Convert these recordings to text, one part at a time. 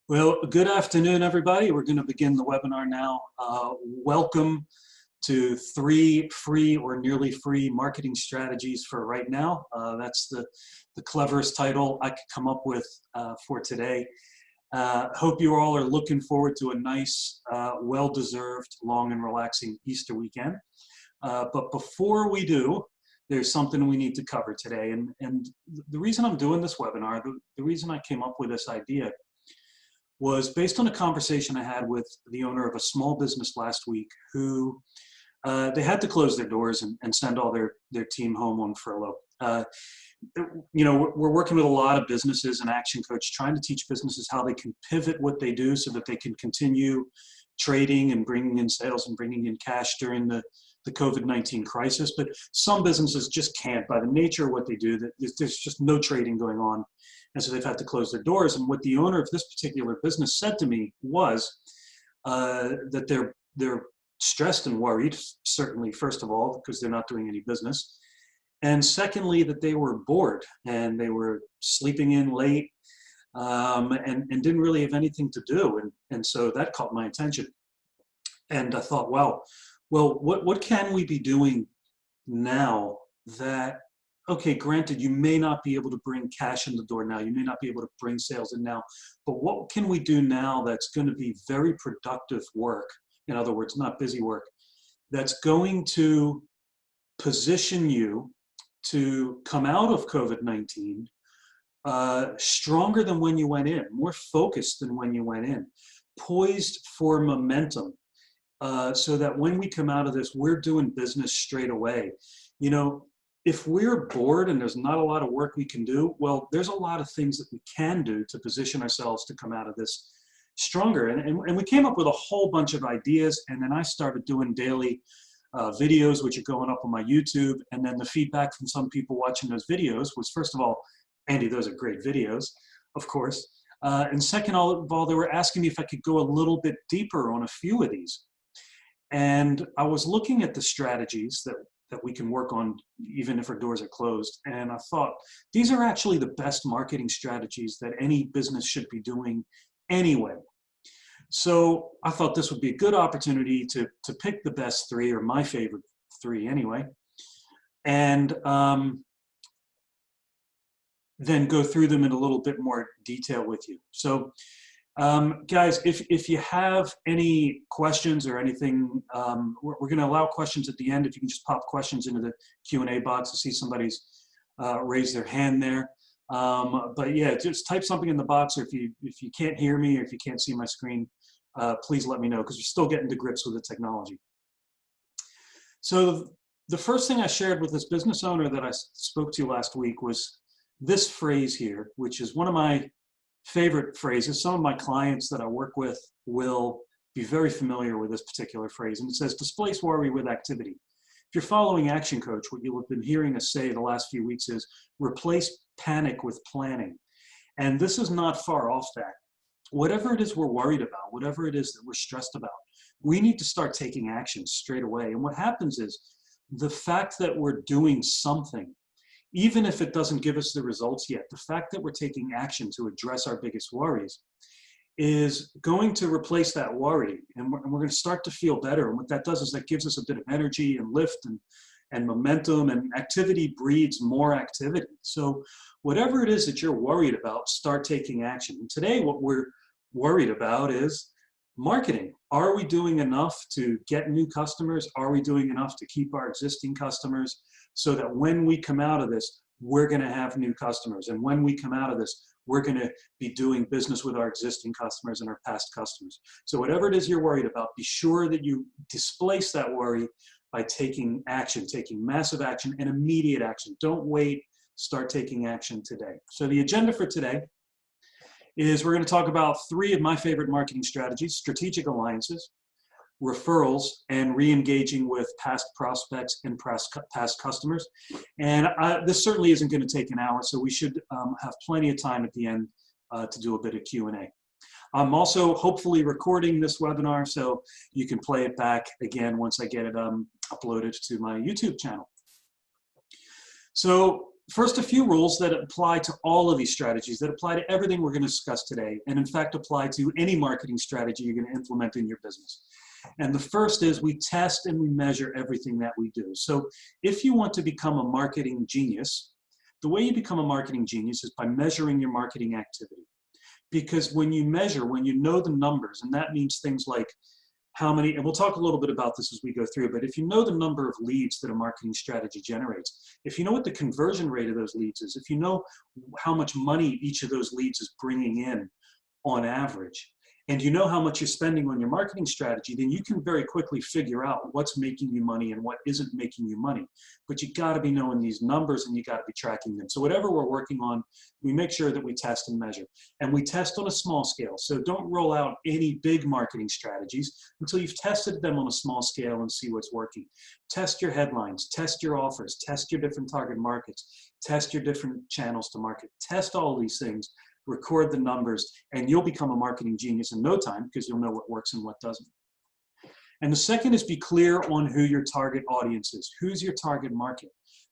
Well, good afternoon, everybody. We're going to begin the webinar now. Welcome to 3 free or nearly free marketing strategies for right now. That's the cleverest title I could come up with for today. Hope you all are looking forward to a nice, well-deserved, long and relaxing Easter weekend. But before we do, there's something we need to cover today. And the reason I'm doing this webinar, the reason I came up with this idea was based on a conversation I had with the owner of a small business last week who they had to close their doors and send all their team home on furlough. We're working with a lot of businesses and Action Coach trying to teach businesses how they can pivot what they do so that they can continue trading and bringing in sales and bringing in cash during the COVID-19 crisis. But some businesses just can't by the nature of what they do. That there's just no trading going on. And so they've had to close their doors. And what the owner of this particular business said to me was that they're stressed and worried, certainly, first of all, because they're not doing any business. And secondly, that they were bored and they were sleeping in late and didn't really have anything to do. And so that caught my attention. And I thought, wow, well, what can we be doing now that, okay, granted, you may not be able to bring cash in the door now, you may not be able to bring sales in now, but what can we do now that's going to be very productive work, in other words, not busy work, that's going to position you to come out of COVID-19 stronger than when you went in, more focused than when you went in, poised for momentum, so that when we come out of this, we're doing business straight away. You know, if we're bored and there's not a lot of work we can do, well, there's a lot of things that we can do to position ourselves to come out of this stronger. And we came up with a whole bunch of ideas, and then I started doing daily videos, which are going up on my YouTube. And then the feedback from some people watching those videos was, first of all, Andy, those are great videos, of course. And second of all, they were asking me if I could go a little bit deeper on a few of these. And I was looking at the strategies that we can work on even if our doors are closed. And I thought, these are actually the best marketing strategies that any business should be doing anyway. So I thought this would be a good opportunity to pick the best 3, or my favorite 3 anyway, and then go through them in a little bit more detail with you. So guys, if you have any questions or anything, we're going to allow questions at the end. If you can just pop questions into the Q&A box. I see somebody's raised their hand there. But yeah, just type something in the box, or if you can't hear me or if you can't see my screen, please let me know, because we're still getting to grips with the technology. So the first thing I shared with this business owner that I spoke to last week was this phrase here, which is one of my favorite phrases. Some of my clients that I work with will be very familiar with this particular phrase, and it says, displace worry with activity. If you're following Action Coach, what you'll have been hearing us say the last few weeks is replace panic with planning. And this is not far off that. Whatever it is we're worried about, whatever it is that we're stressed about, we need to start taking action straight away. And what happens is the fact that we're doing something, even if it doesn't give us the results yet, the fact that we're taking action to address our biggest worries is going to replace that worry, and we're going to start to feel better. And what that does is that gives us a bit of energy and lift and momentum, and activity breeds more activity. So whatever it is that you're worried about, start taking action. And today what we're worried about is marketing. Are we doing enough to get new customers? Are we doing enough to keep our existing customers so that when we come out of this, we're going to have new customers? And when we come out of this, we're going to be doing business with our existing customers and our past customers. So whatever it is you're worried about, be sure that you displace that worry by taking action, taking massive action and immediate action. Don't wait, start taking action today. So the agenda for today is we're going to talk about 3 of my favorite marketing strategies: strategic alliances, referrals, and re-engaging with past prospects and past customers. And this certainly isn't going to take an hour, so we should have plenty of time at the end to do a bit of Q&A. I'm also hopefully recording this webinar, so you can play it back again once I get it uploaded to my YouTube channel. So first, a few rules that apply to all of these strategies, that apply to everything we're going to discuss today, and in fact apply to any marketing strategy you're going to implement in your business. And the first is we test and we measure everything that we do. So if you want to become a marketing genius, the way you become a marketing genius is by measuring your marketing activity. Because when you measure, when you know the numbers, and that means things like how many, and we'll talk a little bit about this as we go through, but if you know the number of leads that a marketing strategy generates, if you know what the conversion rate of those leads is, if you know how much money each of those leads is bringing in on average, and you know how much you're spending on your marketing strategy, then you can very quickly figure out what's making you money and what isn't making you money. But you got to be knowing these numbers and you got to be tracking them. So whatever we're working on, we make sure that we test and measure. And we test on a small scale. So don't roll out any big marketing strategies until you've tested them on a small scale and see what's working. Test your headlines, test your offers, test your different target markets, test your different channels to market, test all these things. Record the numbers, and you'll become a marketing genius in no time because you'll know what works and what doesn't. And the second is be clear on who your target audience is. Who's your target market?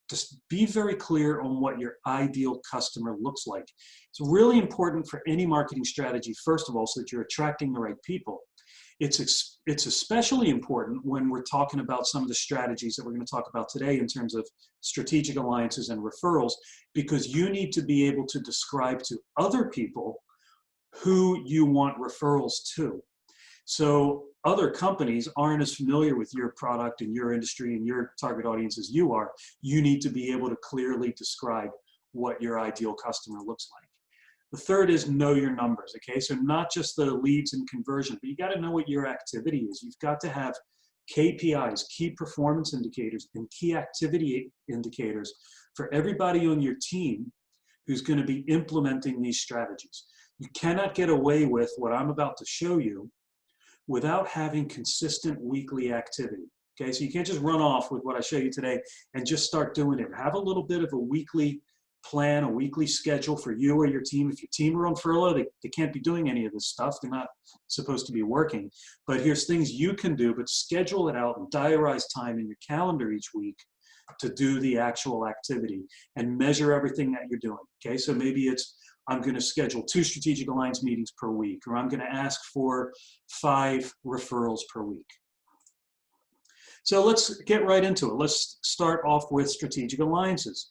Just be very clear on what your ideal customer looks like. It's really important for any marketing strategy, first of all, so that you're attracting the right people. It's especially important when we're talking about some of the strategies that we're going to talk about today in terms of strategic alliances and referrals, because you need to be able to describe to other people who you want referrals to. So other companies aren't as familiar with your product and your industry and your target audience as you are. You need to be able to clearly describe what your ideal customer looks like. The third is know your numbers, okay? So not just the leads and conversion, but you got to know what your activity is. You've got to have KPIs, key performance indicators, and key activity indicators for everybody on your team who's going to be implementing these strategies. You cannot get away with what I'm about to show you without having consistent weekly activity. Okay, so you can't just run off with what I show you today and just start doing it. Have a little bit of a weekly plan, a weekly schedule for you or your team. If your team are on furlough, they can't be doing any of this stuff. They're not supposed to be working. But here's things you can do, but schedule it out and diarize time in your calendar each week to do the actual activity and measure everything that you're doing. Okay, so maybe it's I'm going to schedule 2 strategic alliance meetings per week, or I'm going to ask for 5 referrals per week. So let's get right into it. Let's start off with strategic alliances.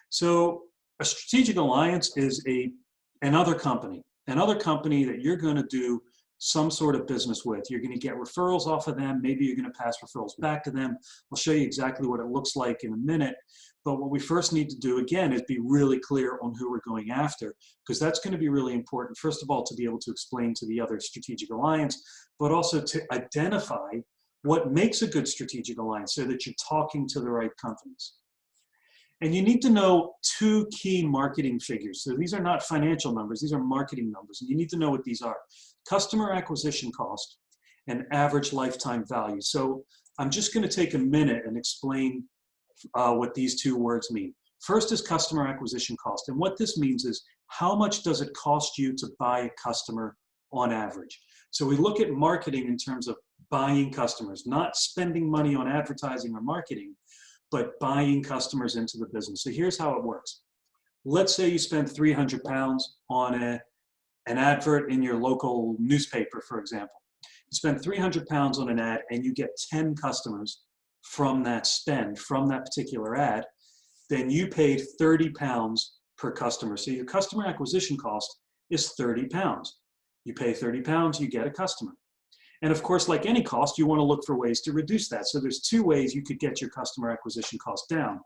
So a strategic alliance is another company that you're going to do some sort of business with. You're going to get referrals off of them. Maybe you're going to pass referrals back to them. I'll show you exactly what it looks like in a minute. But what we first need to do, again, is be really clear on who we're going after, because that's going to be really important, first of all, to be able to explain to the other strategic alliance, but also to identify what makes a good strategic alliance so that you're talking to the right companies. And you need to know 2 key marketing figures. So these are not financial numbers, these are marketing numbers. And you need to know what these are. Customer acquisition cost and average lifetime value. So I'm just going to take a minute and explain what these 2 words mean. First is customer acquisition cost. And what this means is how much does it cost you to buy a customer on average? So we look at marketing in terms of buying customers, not spending money on advertising or marketing, but buying customers into the business. So here's how it works. Let's say you spend 300 pounds on an advert in your local newspaper, for example. You spend 300 pounds on an ad and you get 10 customers from that spend, from that particular ad, then you paid 30 pounds per customer. So your customer acquisition cost is 30 pounds. You pay 30 pounds, you get a customer. And of course, like any cost, you want to look for ways to reduce that. So there's 2 ways you could get your customer acquisition cost down.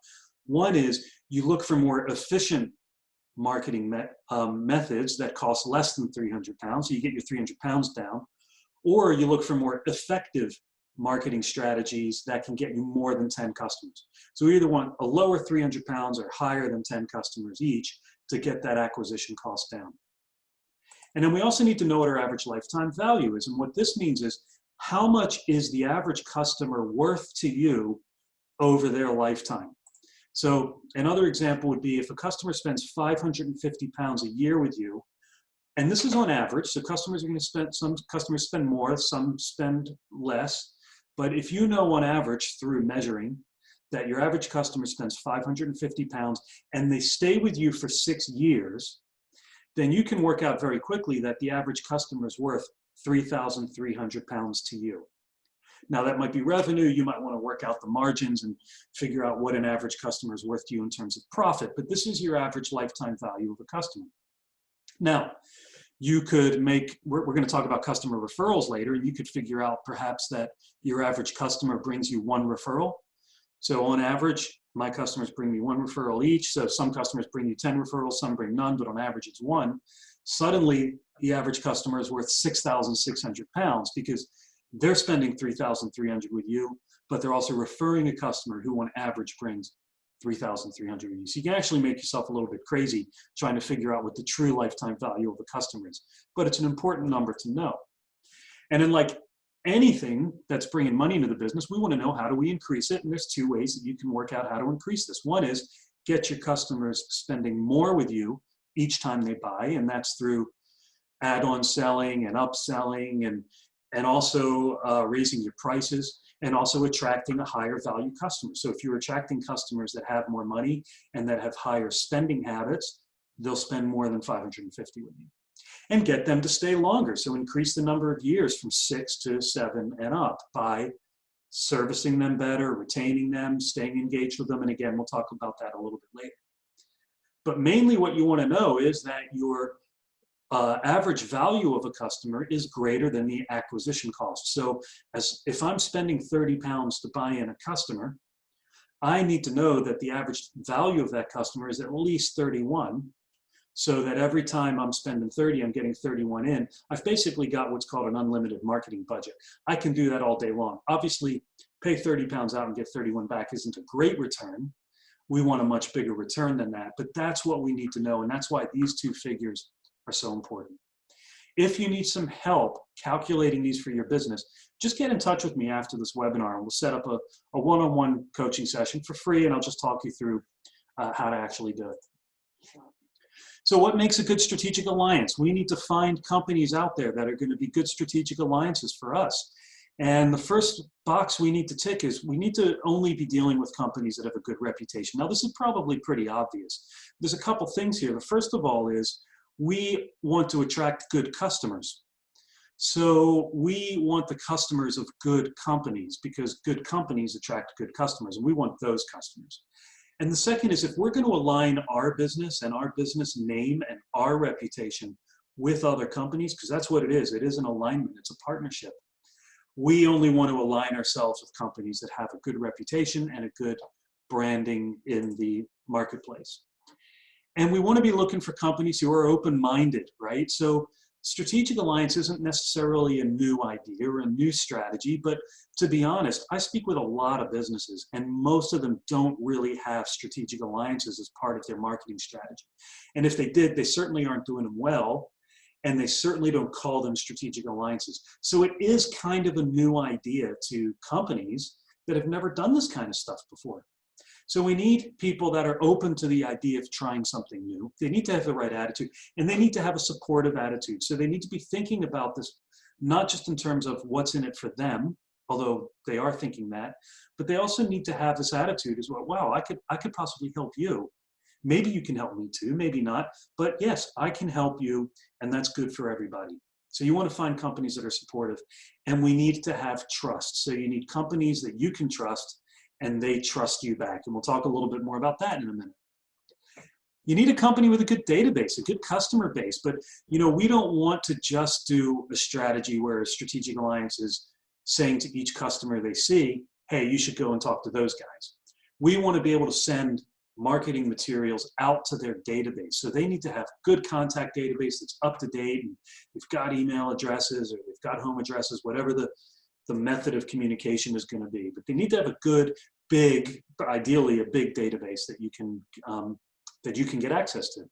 One is you look for more efficient marketing methods that cost less than 300 pounds, so you get your 300 pounds down. Or you look for more effective marketing strategies that can get you more than 10 customers. So we either want a lower 300 pounds or higher than 10 customers each to get that acquisition cost down. And then we also need to know what our average lifetime value is. And what this means is how much is the average customer worth to you over their lifetime? So another example would be if a customer spends 550 pounds a year with you, and this is on average, so customers are going to spend, some customers spend more, some spend less. But if you know on average through measuring that your average customer spends 550 pounds and they stay with you for 6 years, then you can work out very quickly that the average customer is worth 3,300 pounds to you. Now that might be revenue. You might want to work out the margins and figure out what an average customer is worth to you in terms of profit, but this is your average lifetime value of a customer. Now, you could we're going to talk about customer referrals later, and you could figure out perhaps that your average customer brings you 1 referral. So on average, my customers bring me 1 referral each. So some customers bring you 10 referrals, some bring none, but on average it's 1. Suddenly, the average customer is worth 6,600 pounds because they're spending 3,300 with you, but they're also referring a customer who on average brings 3,300 with you. So you can actually make yourself a little bit crazy trying to figure out what the true lifetime value of a customer is, but it's an important number to know. And then like anything that's bringing money into the business, we want to know how do we increase it, and there's 2 ways that you can work out how to increase this. One is get your customers spending more with you each time they buy, and that's through add-on selling and upselling and also raising your prices and also attracting a higher value customer. So if you're attracting customers that have more money and that have higher spending habits, they'll spend more than 550 with you. And get them to stay longer. So increase the number of years from 6 to 7 and up by servicing them better, retaining them, staying engaged with them. And again, we'll talk about that a little bit later. But mainly what you want to know is that your average value of a customer is greater than the acquisition cost. So if I'm spending 30 pounds to buy in a customer, I need to know that the average value of that customer is at least 31, so that every time I'm spending 30, I'm getting 31 in. I've basically got what's called an unlimited marketing budget. I can do that all day long. Obviously, pay 30 pounds out and get 31 back isn't a great return. We want a much bigger return than that, but that's what we need to know, and that's why these 2 figures are so important. If you need some help calculating these for your business, just get in touch with me after this webinar and we'll set up a one-on-one coaching session for free, and I'll just talk you through how to actually do it. So what makes a good strategic alliance? We need to find companies out there that are going to be good strategic alliances for us. And the first box we need to tick is we need to only be dealing with companies that have a good reputation. Now, this is probably pretty obvious. There's a couple things here. The first of all is we want to attract good customers. So we want the customers of good companies because good companies attract good customers, and we want those customers. And the second is if we're going to align our business and our business name and our reputation with other companies, because that's what it is an alignment, it's a partnership. We only want to align ourselves with companies that have a good reputation and a good branding in the marketplace. And we want to be looking for companies who are open-minded, right? So strategic alliance isn't necessarily a new idea or a new strategy, but to be honest, I speak with a lot of businesses and most of them don't really have strategic alliances as part of their marketing strategy. And if they did, they certainly aren't doing them well, and they certainly don't call them strategic alliances. So it is kind of a new idea to companies that have never done this kind of stuff before. So we need people that are open to the idea of trying something new. They need to have the right attitude, and they need to have a supportive attitude. So they need to be thinking about this, not just in terms of what's in it for them, although they are thinking that, but they also need to have this attitude as well. Wow, I could possibly help you. Maybe you can help me too, maybe not, but yes, I can help you, and that's good for everybody. So you want to find companies that are supportive, and we need to have trust. So you need companies that you can trust, and they trust you back. And we'll talk a little bit more about that in a minute. You need a company with a good database, a good customer base, but we don't want to just do a strategy where a strategic alliance is saying to each customer they see, hey, you should go and talk to those guys. We want to be able to send marketing materials out to their database. So they need to have good contact database that's up to date, and they've got email addresses or they've got home addresses, whatever the method of communication is going to be. But they need to have a good, big, ideally a big database that you can get access to.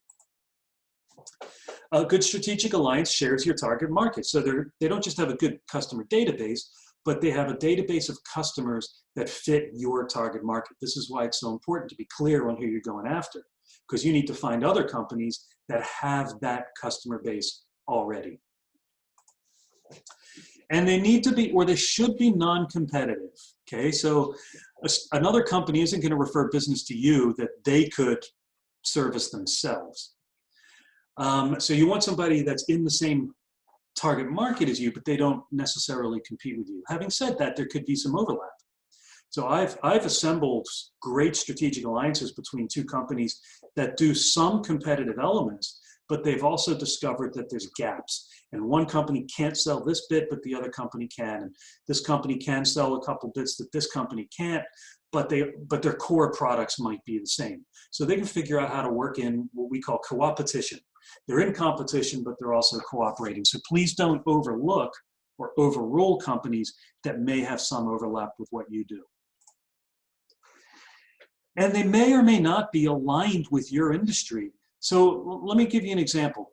A good strategic alliance shares your target market. So they don't just have a good customer database, but they have a database of customers that fit your target market. This is why it's so important to be clear on who you're going after, because you need to find other companies that have that customer base already. And they need to be, or they should be non-competitive, okay? So Another company isn't going to refer business to you that they could service themselves. So you want somebody that's in the same target market as you, but they don't necessarily compete with you. Having said that, there could be some overlap. So I've assembled great strategic alliances between two companies that do some competitive elements, but they've also discovered that there's gaps. And one company can't sell this bit, but the other company can. And this company can sell a couple bits that this company can't, but their core products might be the same. So they can figure out how to work in what we call co-opetition. They're in competition, but they're also cooperating. So please don't overlook or overrule companies that may have some overlap with what you do. And they may or may not be aligned with your industry. So let me give you an example.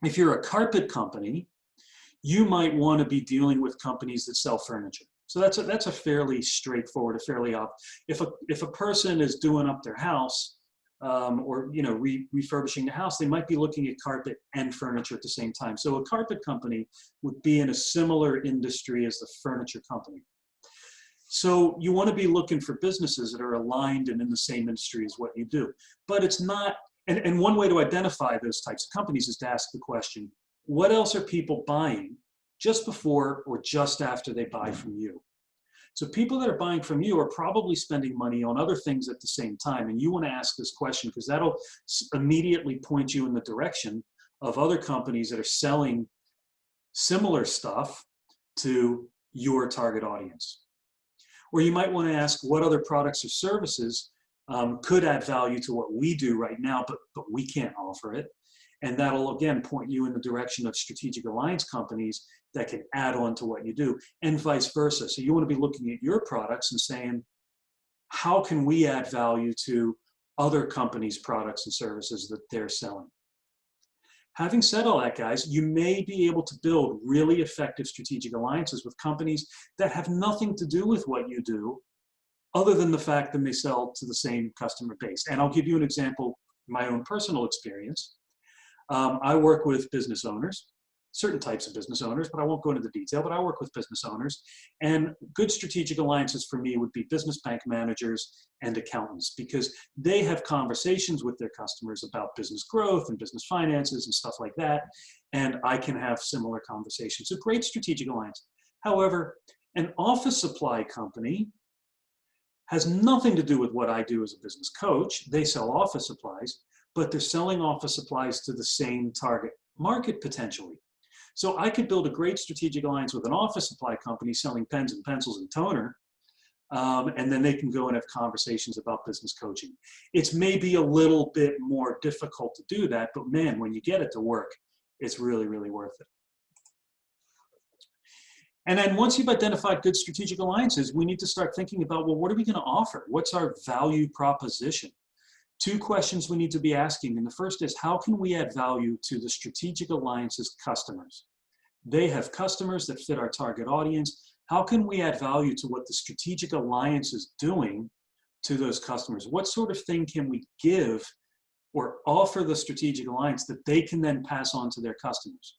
If you're a carpet company, you might want to be dealing with companies that sell furniture. So that's a fairly straightforward, if a person is doing up their house, or refurbishing the house, they might be looking at carpet and furniture at the same time. So a carpet company would be in a similar industry as the furniture company. So you want to be looking for businesses that are aligned and in the same industry as what you do. But it's not, and one way to identify those types of companies is to ask the question, what else are people buying just before or just after they buy from you? So people that are buying from you are probably spending money on other things at the same time. And you want to ask this question because that'll immediately point you in the direction of other companies that are selling similar stuff to your target audience. Or you might want to ask what other products or services could add value to what we do right now, but we can't offer it. And that'll, again, point you in the direction of strategic alliance companies that can add on to what you do, and vice versa. So you want to be looking at your products and saying, how can we add value to other companies' products and services that they're selling? Having said all that, guys, you may be able to build really effective strategic alliances with companies that have nothing to do with what you do, other than the fact that they sell to the same customer base. And I'll give you an example, my own personal experience. I work with business owners, certain types of business owners, but I won't go into the detail, but I work with business owners. And good strategic alliances for me would be business bank managers and accountants, because they have conversations with their customers about business growth and business finances and stuff like that. And I can have similar conversations. So great strategic alliance. However, an office supply company has nothing to do with what I do as a business coach. They sell office supplies, but they're selling office supplies to the same target market potentially. So I could build a great strategic alliance with an office supply company selling pens and pencils and toner, and then they can go and have conversations about business coaching. It's maybe a little bit more difficult to do that, but man, when you get it to work, it's really, really worth it. And then once you've identified good strategic alliances, we need to start thinking about, well, what are we going to offer? What's our value proposition? Two questions we need to be asking. And the first is, how can we add value to the strategic alliance's customers? They have customers that fit our target audience. How can we add value to what the strategic alliance is doing to those customers? What sort of thing can we give or offer the strategic alliance that they can then pass on to their customers?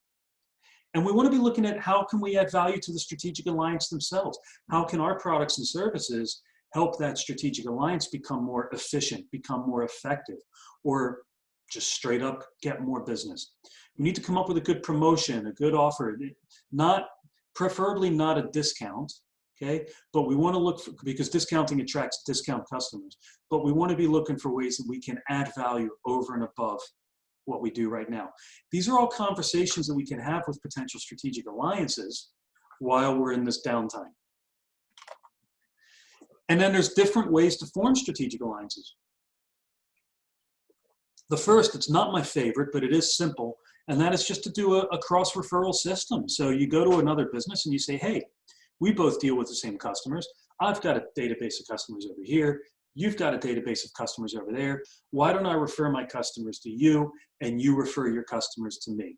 And we want to be looking at how can we add value to the strategic alliance themselves? How can our products and services help that strategic alliance become more efficient, become more effective, or just straight up get more business? We need to come up with a good promotion, a good offer, preferably not a discount, okay? But we want to look for, because discounting attracts discount customers, but we want to be looking for ways that we can add value over and above what we do right now. These are all conversations that we can have with potential strategic alliances while we're in this downtime. And then there's different ways to form strategic alliances. The first, it's not my favorite, but it is simple, and that is just to do a cross-referral system. So you go to another business and you say, hey, we both deal with the same customers. I've got a database of customers over here. You've got a database of customers over there. Why don't I refer my customers to you and you refer your customers to me?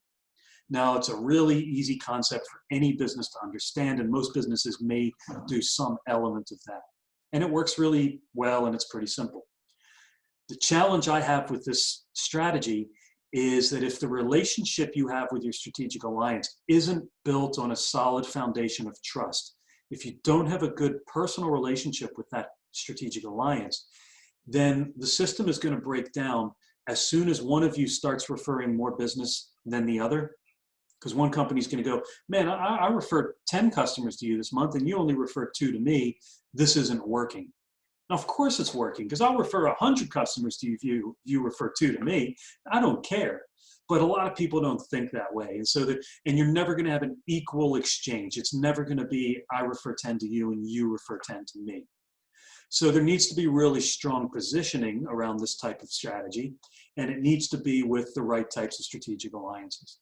Now, it's a really easy concept for any business to understand, and most businesses may do some element of that. And it works really well, and it's pretty simple. The challenge I have with this strategy is that if the relationship you have with your strategic alliance isn't built on a solid foundation of trust, if you don't have a good personal relationship with that strategic alliance, then the system is going to break down as soon as one of you starts referring more business than the other. Because one company's going to go, man, I referred 10 customers to you this month and you only referred 2 to me. This isn't working. Now, of course it's working, because I'll refer 100 customers to you if you refer 2 to me. I don't care. But a lot of people don't think that way. And you're never going to have an equal exchange. It's never going to be, I refer 10 to you and you refer 10 to me. So there needs to be really strong positioning around this type of strategy, and it needs to be with the right types of strategic alliances.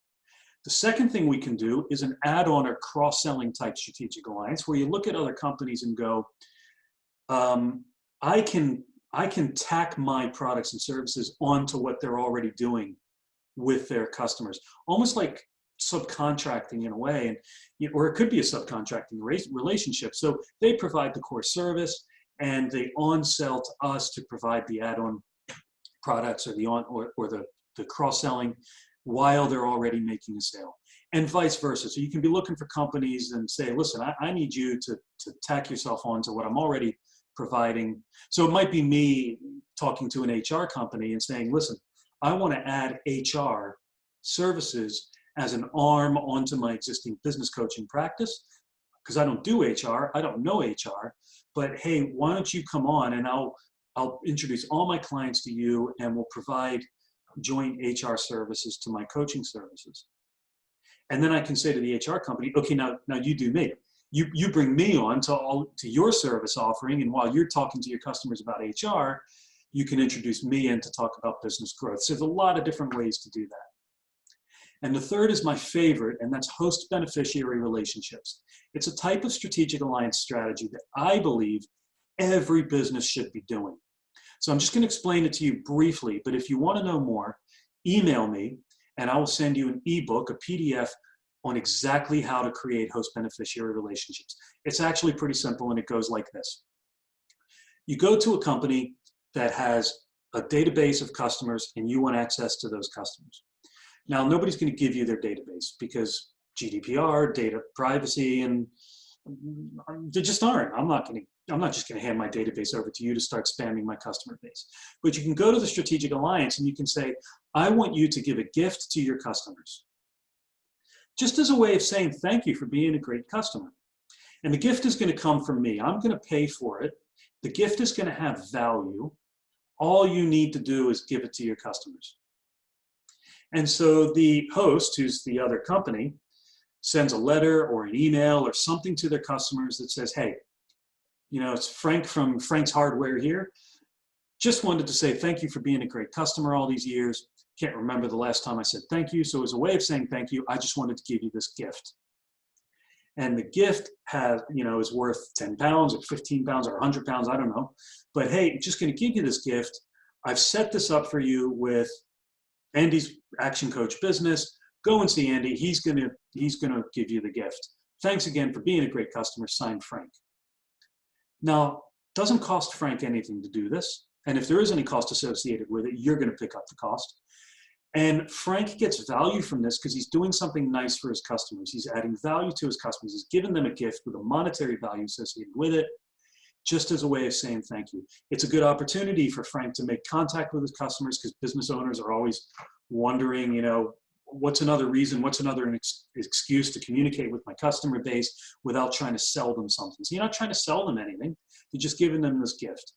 The second thing we can do is an add-on or cross-selling type strategic alliance, where you look at other companies and go, I can tack my products and services onto what they're already doing with their customers, almost like subcontracting in a way, or it could be a subcontracting relationship. So they provide the core service, and they on-sell to us to provide the add-on products or the cross-selling while they're already making a sale, and vice versa. So you can be looking for companies and say, listen, I need you to tack yourself onto what I'm already providing. So it might be me talking to an HR company and saying, listen, I want to add HR services as an arm onto my existing business coaching practice, because I don't do HR, I don't know HR, but hey, why don't you come on and I'll introduce all my clients to you, and we'll provide joint HR services to my coaching services. And then I can say to the HR company, okay, now you do me. You bring me on to your service offering, and while you're talking to your customers about HR, you can introduce me in to talk about business growth. So there's a lot of different ways to do that. And the third is my favorite, and that's host-beneficiary relationships. It's a type of strategic alliance strategy that I believe every business should be doing. So I'm just going to explain it to you briefly, but if you want to know more, email me and I will send you an ebook, a PDF, on exactly how to create host-beneficiary relationships. It's actually pretty simple, and it goes like this. You go to a company that has a database of customers and you want access to those customers. Now, nobody's going to give you their database because GDPR, data privacy, and they just aren't. I'm not just going to hand my database over to you to start spamming my customer base. But you can go to the strategic alliance and you can say, I want you to give a gift to your customers, just as a way of saying thank you for being a great customer. And the gift is going to come from me. I'm going to pay for it. The gift is going to have value. All you need to do is give it to your customers. And so the host, who's the other company, sends a letter or an email or something to their customers that says, hey, it's Frank from Frank's Hardware here. Just wanted to say thank you for being a great customer all these years. Can't remember the last time I said thank you. So as a way of saying thank you, I just wanted to give you this gift. And the gift is worth 10 pounds or 15 pounds or 100 pounds, I don't know. But hey, just going to give you this gift. I've set this up for you with Andy's Action Coach Business. Go and see Andy. He's going to give you the gift. Thanks again for being a great customer. Signed, Frank. Now, it doesn't cost Frank anything to do this. And if there is any cost associated with it, you're going to pick up the cost. And Frank gets value from this because he's doing something nice for his customers. He's adding value to his customers. He's giving them a gift with a monetary value associated with it, just as a way of saying thank you. It's a good opportunity for Frank to make contact with his customers, because business owners are always wondering, what's another reason, what's another excuse to communicate with my customer base without trying to sell them something. So you're not trying to sell them anything. You're just giving them this gift.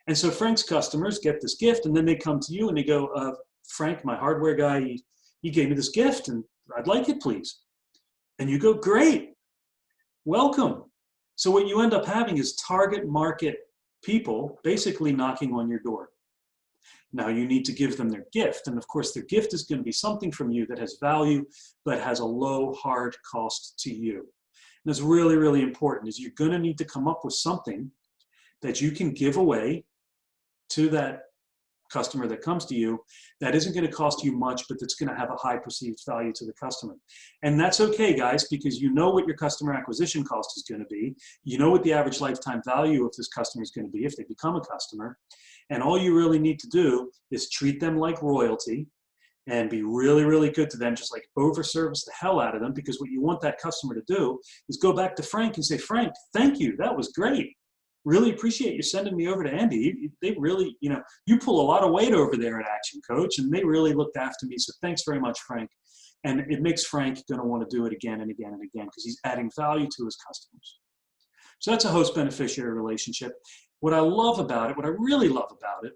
And so Frank's customers get this gift, and then they come to you and they go, Frank, my hardware guy, he gave me this gift and I'd like it, please. And you go, great, welcome. So what you end up having is target market people basically knocking on your door. Now you need to give them their gift. And of course, their gift is going to be something from you that has value, but has a low hard cost to you. And that's really, really important, is you're going to need to come up with something that you can give away to that customer that comes to you that isn't going to cost you much, but that's going to have a high perceived value to the customer. And that's okay, guys, because you know what your customer acquisition cost is going to be. You know what the average lifetime value of this customer is going to be if they become a customer. And all you really need to do is treat them like royalty and be really, really good to them, just like over-service the hell out of them, because what you want that customer to do is go back to Frank and say, Frank, thank you, that was great. Really appreciate you sending me over to Andy. They really, you pull a lot of weight over there at Action Coach, and they really looked after me, so thanks very much, Frank. And it makes Frank going to want to do it again and again and again, because he's adding value to his customers. So that's a host-beneficiary relationship. What I love about it, what I really love about it,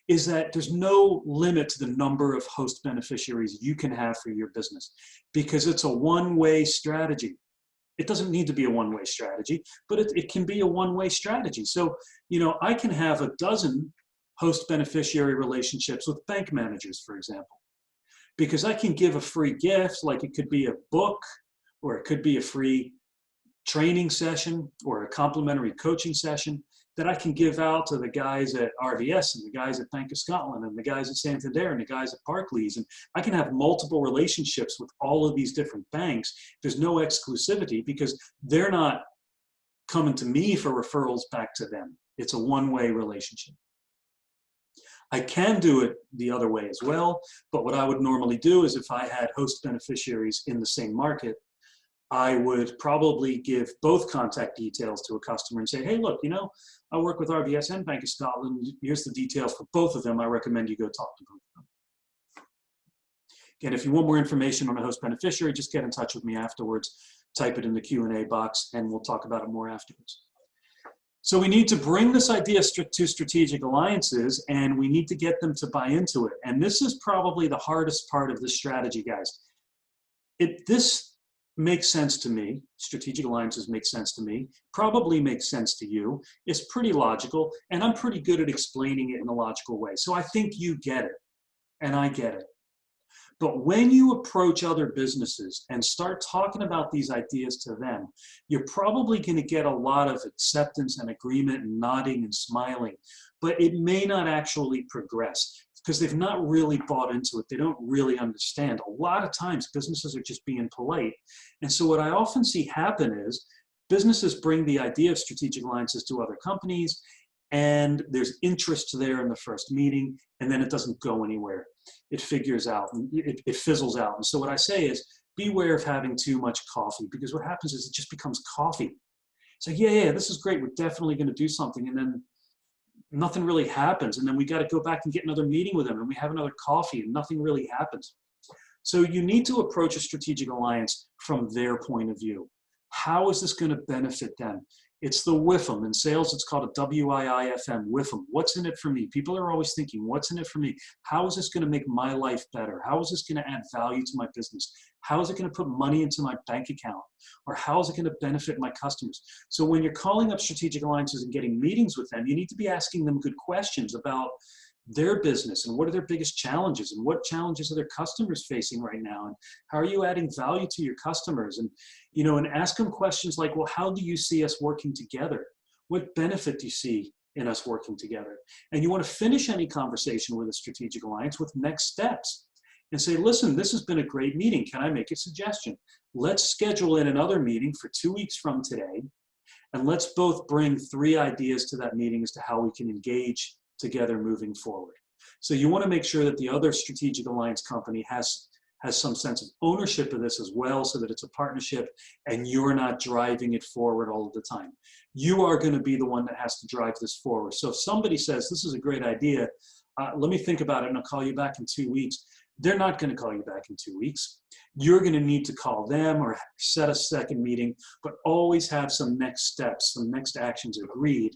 is that there's no limit to the number of host beneficiaries you can have for your business, because it's a one-way strategy. It doesn't need to be a one-way strategy, but it can be a one-way strategy. So, I can have a dozen host beneficiary relationships with bank managers, for example, because I can give a free gift, like it could be a book, or it could be a free training session or a complimentary coaching session that I can give out to the guys at RBS and the guys at Bank of Scotland and the guys at Santander and the guys at Barclays. And I can have multiple relationships with all of these different banks. There's no exclusivity, because they're not coming to me for referrals back to them. It's a one-way relationship. I can do it the other way as well, but what I would normally do is, if I had host beneficiaries in the same market, I would probably give both contact details to a customer and say, hey, look, I work with RBS and Bank of Scotland. Here's the details for both of them. I recommend you go talk to both of them. Again, if you want more information on a host beneficiary, just get in touch with me afterwards. Type it in the Q&A box, and we'll talk about it more afterwards. So we need to bring this idea to strategic alliances, and we need to get them to buy into it. And this is probably the hardest part of this strategy, guys. This makes sense to me. Strategic alliances make sense to me, probably makes sense to you. It's pretty logical, and I'm pretty good at explaining it in a logical way. So I think you get it, and I get it. But when you approach other businesses and start talking about these ideas to them, you're probably going to get a lot of acceptance and agreement and nodding and smiling, but it may not actually progress, because they've not really bought into it. They don't really understand. A lot of times businesses are just being polite. And so what I often see happen is businesses bring the idea of strategic alliances to other companies, and there's interest there in the first meeting, and then it doesn't go anywhere. It figures out, and it fizzles out. And so what I say is, beware of having too much coffee, because what happens is it just becomes coffee. It's like, yeah, this is great. We're definitely going to do something. And then nothing really happens. And then we got to go back and get another meeting with them, and we have another coffee, and nothing really happens. So you need to approach a strategic alliance from their point of view. How is this going to benefit them? It's the WIFM. In sales, it's called a W-I-I-F-M, WIFM. What's in it for me? People are always thinking, what's in it for me? How is this going to make my life better? How is this going to add value to my business? How is it going to put money into my bank account? Or how is it going to benefit my customers? So when you're calling up strategic alliances and getting meetings with them, you need to be asking them good questions about their business and what are their biggest challenges and what challenges are their customers facing right now, and how are you adding value to your customers, and and ask them questions like, well, how do you see us working together? What benefit do you see in us working together? And you want to finish any conversation with a strategic alliance with next steps and say, listen, this has been a great meeting. Can I make a suggestion? Let's schedule in another meeting for 2 weeks from today, and let's both bring 3 ideas to that meeting as to how we can engage together moving forward. So you want to make sure that the other strategic alliance company has some sense of ownership of this as well, so that it's a partnership and you're not driving it forward all of the time. You are going to be the one that has to drive this forward. So if somebody says, this is a great idea, let me think about it and I'll call you back in 2 weeks, they're not going to call you back in 2 weeks. You're going to need to call them or set a second meeting, but always have some next steps, some next actions agreed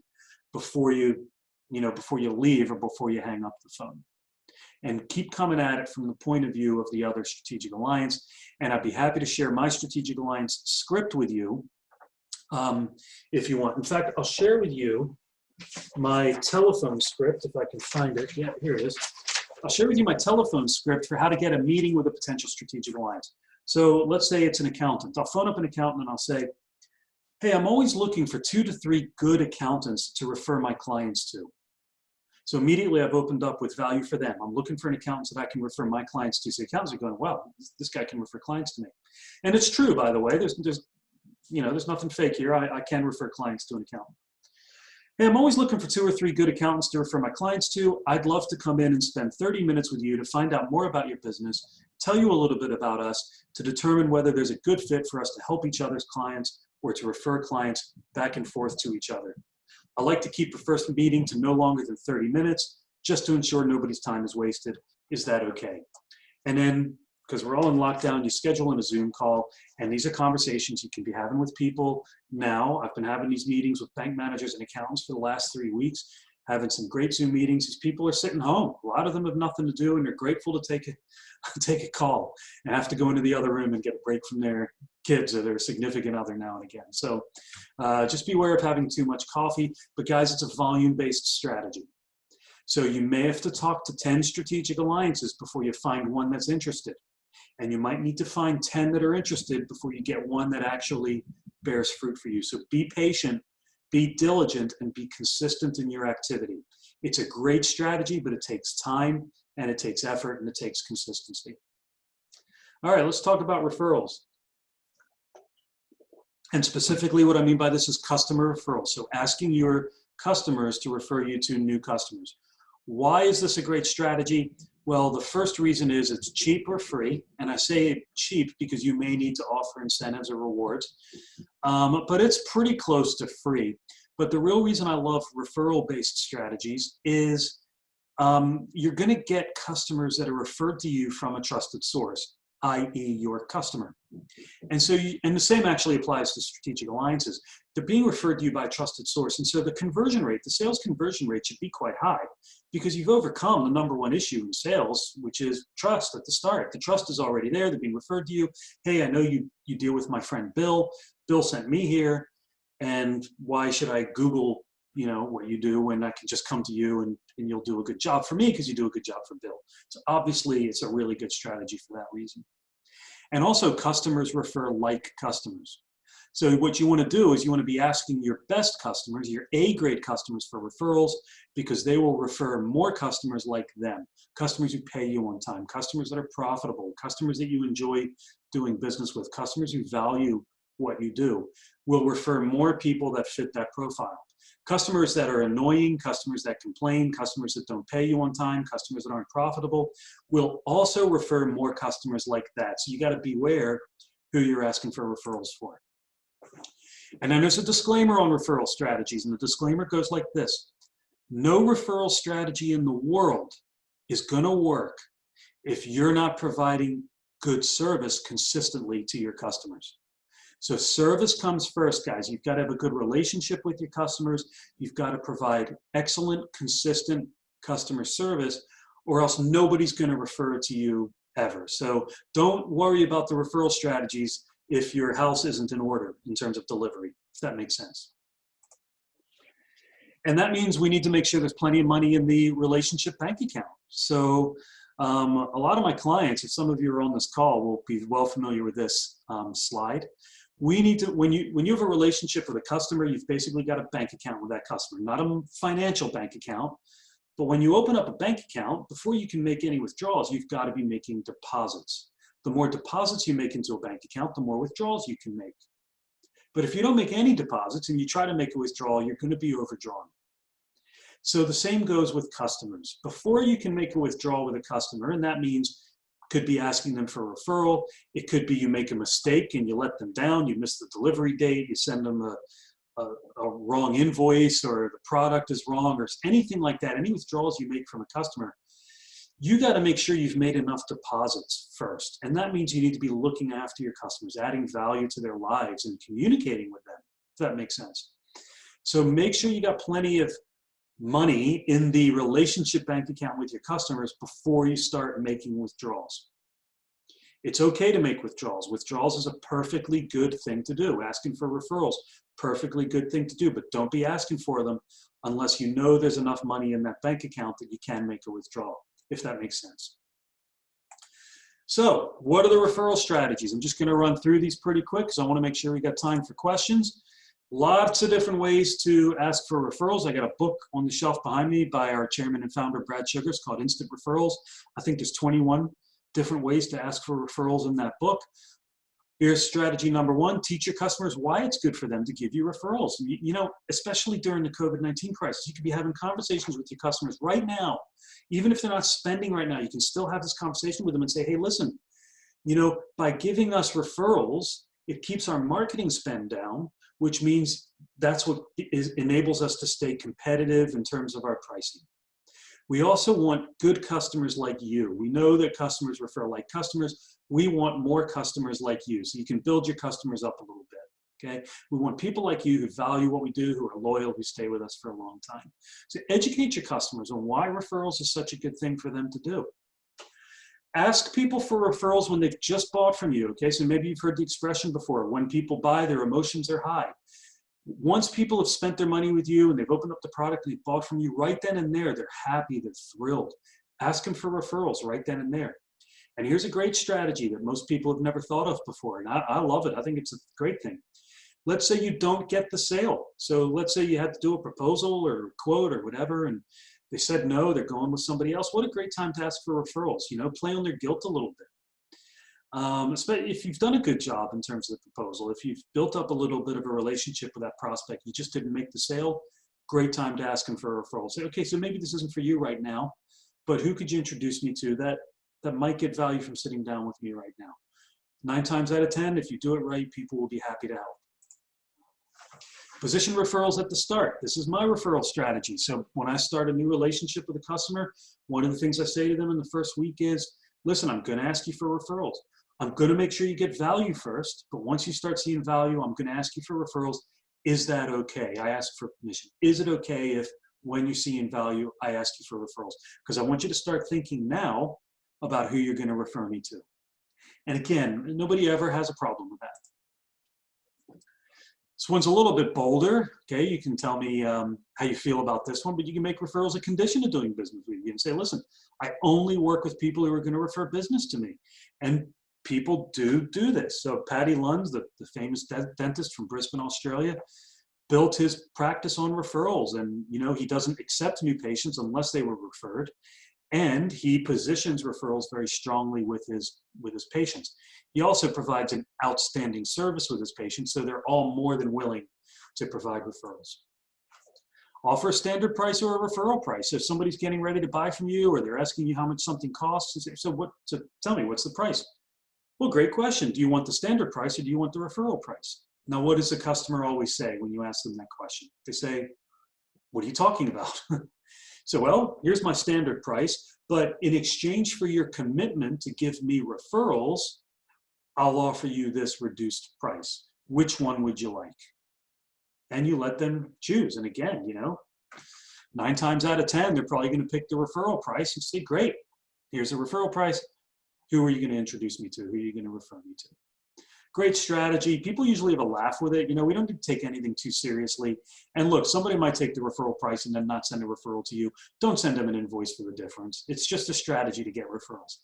before you leave or before you hang up the phone. And keep coming at it from the point of view of the other strategic alliance. And I'd be happy to share my strategic alliance script with you if you want. In fact, I'll share with you my telephone script if I can find it. Yeah, here it is. I'll share with you my telephone script for how to get a meeting with a potential strategic alliance. So let's say it's an accountant. I'll phone up an accountant and I'll say, hey, I'm always looking for 2 to 3 good accountants to refer my clients to. So immediately I've opened up with value for them. I'm looking for an accountant that I can refer my clients to. So accountants are going, wow, this guy can refer clients to me. And it's true, by the way. There's nothing fake here. I can refer clients to an accountant. Hey, I'm always looking for 2 or 3 good accountants to refer my clients to. I'd love to come in and spend 30 minutes with you to find out more about your business, tell you a little bit about us, to determine whether there's a good fit for us to help each other's clients or to refer clients back and forth to each other. I like to keep the first meeting to no longer than 30 minutes, just to ensure nobody's time is wasted. Is that okay? And then, because we're all in lockdown, you schedule in a Zoom call, and these are conversations you can be having with people now. I've been having these meetings with bank managers and accountants for the last 3 weeks, having some great Zoom meetings. These people are sitting home. A lot of them have nothing to do, and they're grateful to take a call and have to go into the other room and get a break from their kids or their significant other now and again. So just beware of having too much coffee. But guys, it's a volume-based strategy. So you may have to talk to 10 strategic alliances before you find one that's interested. And you might need to find 10 that are interested before you get one that actually bears fruit for you. So be patient, be diligent, and be consistent in your activity. It's a great strategy, but it takes time, and it takes effort, and it takes consistency. All right, let's talk about referrals. And specifically what I mean by this is customer referrals. So asking your customers to refer you to new customers. Why is this a great strategy? Well, the first reason is it's cheap or free. And I say cheap because you may need to offer incentives or rewards, but it's pretty close to free. But the real reason I love referral-based strategies is you're going to get customers that are referred to you from a trusted source, i.e. your customer. And so, and the same actually applies to strategic alliances. They're being referred to you by a trusted source. And so the conversion rate, the sales conversion rate should be quite high because you've overcome the #1 issue in sales, which is trust at the start. The trust is already there. They're being referred to you. Hey, I know you deal with my friend Bill. Bill sent me here. And why should I Google, what you do when I can just come to you and you'll do a good job for me because you do a good job for Bill. So obviously it's a really good strategy for that reason. And also customers refer like customers. So what you want to do is you want to be asking your best customers, your A-grade customers for referrals, because they will refer more customers like them, customers who pay you on time, customers that are profitable, customers that you enjoy doing business with, customers who value what you do, will refer more people that fit that profile. Customers that are annoying, customers that complain, customers that don't pay you on time, customers that aren't profitable, will also refer more customers like that. So you got to beware who you're asking for referrals for. And then there's a disclaimer on referral strategies, and the disclaimer goes like this. No referral strategy in the world is going to work if you're not providing good service consistently to your customers. So service comes first, guys. You've got to have a good relationship with your customers. You've got to provide excellent, consistent customer service, or else nobody's going to refer to you ever. So don't worry about the referral strategies if your house isn't in order in terms of delivery, if that makes sense. And that means we need to make sure there's plenty of money in the relationship bank account. So a lot of my clients, if some of you are on this call, will be well familiar with this slide. We need to, when you have a relationship with a customer, you've basically got a bank account with that customer, not a financial bank account. But when you open up a bank account, before you can make any withdrawals, you've got to be making deposits. The more deposits you make into a bank account, the more withdrawals you can make. But if you don't make any deposits and you try to make a withdrawal, you're going to be overdrawn. So the same goes with customers. Before you can make a withdrawal with a customer, and that means could be asking them for a referral. It could be you make a mistake and you let them down, you miss the delivery date, you send them a wrong invoice, or the product is wrong, or anything like that. Any withdrawals you make from a customer, you got to make sure you've made enough deposits first. And that means you need to be looking after your customers, adding value to their lives and communicating with them, if that makes sense. So make sure you got plenty of money in the relationship bank account with your customers before you start making withdrawals. It's okay to make withdrawals. Withdrawals is a perfectly good thing to do. Asking for referrals, perfectly good thing to do, but don't be asking for them unless you know there's enough money in that bank account that you can make a withdrawal, if that makes sense. So what are the referral strategies? I'm just going to run through these pretty quick because I want to make sure we got time for questions. Lots of different ways to ask for referrals. I got a book on the shelf behind me by our chairman and founder, Brad Sugars, called Instant Referrals. I think there's 21 different ways to ask for referrals in that book. Here's strategy number one: teach your customers why it's good for them to give you referrals. You know, especially during the COVID-19 crisis, you could be having conversations with your customers right now. Even if they're not spending right now, you can still have this conversation with them and say, hey, listen, you know, by giving us referrals, it keeps our marketing spend down, which means that's what enables us to stay competitive in terms of our pricing. We also want good customers like you. We know that customers refer like customers. We want more customers like you, so you can build your customers up a little bit, okay? We want people like you who value what we do, who are loyal, who stay with us for a long time. So educate your customers on why referrals is such a good thing for them to do. Ask people for referrals when they've just bought from you, okay? So maybe you've heard the expression before: when people buy, their emotions are high. Once people have spent their money with you and they've opened up the product and they've bought from you, right then and there, they're happy, they're thrilled. Ask them for referrals right then and there. And here's a great strategy that most people have never thought of before, and I love it. I think it's a great thing. Let's say you don't get the sale. So let's say you had to do a proposal or a quote or whatever, and they said no, they're going with somebody else. What a great time to ask for referrals. You know, play on their guilt a little bit. Especially if you've done a good job in terms of the proposal, if you've built up a little bit of a relationship with that prospect, you just didn't make the sale, great time to ask them for a referral. Say, okay, so maybe this isn't for you right now, but who could you introduce me to that might get value from sitting down with me right now? 9 times out of 10, if you do it right, people will be happy to help. Position referrals at the start. This is my referral strategy. So when I start a new relationship with a customer, one of the things I say to them in the first week is, listen, I'm going to ask you for referrals. I'm going to make sure you get value first, but once you start seeing value, I'm going to ask you for referrals. Is that okay? I ask for permission. Is it okay if when you're seeing value, I ask you for referrals? Because I want you to start thinking now about who you're going to refer me to. And again, nobody ever has a problem with that. This one's a little bit bolder. Okay, you can tell me how you feel about this one, but you can make referrals a condition of doing business with you and say, listen, I only work with people who are going to refer business to me. And people do this. So Paddy Lunds, the famous dentist from Brisbane, Australia, built his practice on referrals. And you know, he doesn't accept new patients unless they were referred. And he positions referrals very strongly with his patients. He also provides an outstanding service with his patients, so they're all more than willing to provide referrals. Offer a standard price or a referral price. So if somebody's getting ready to buy from you, or they're asking you how much something costs, so tell me, what's the price? Well, great question. Do you want the standard price or do you want the referral price? Now, what does the customer always say when you ask them that question? They say, what are you talking about? So, well, here's my standard price, but in exchange for your commitment to give me referrals, I'll offer you this reduced price. Which one would you like? And you let them choose. And again, you know, 9 times out of 10, they're probably going to pick the referral price and say, great, here's the referral price. Who are you going to introduce me to? Who are you going to refer me to? Great strategy. People usually have a laugh with it. You know, we don't need to take anything too seriously. And look, somebody might take the referral price and then not send a referral to you. Don't send them an invoice for the difference. It's just a strategy to get referrals.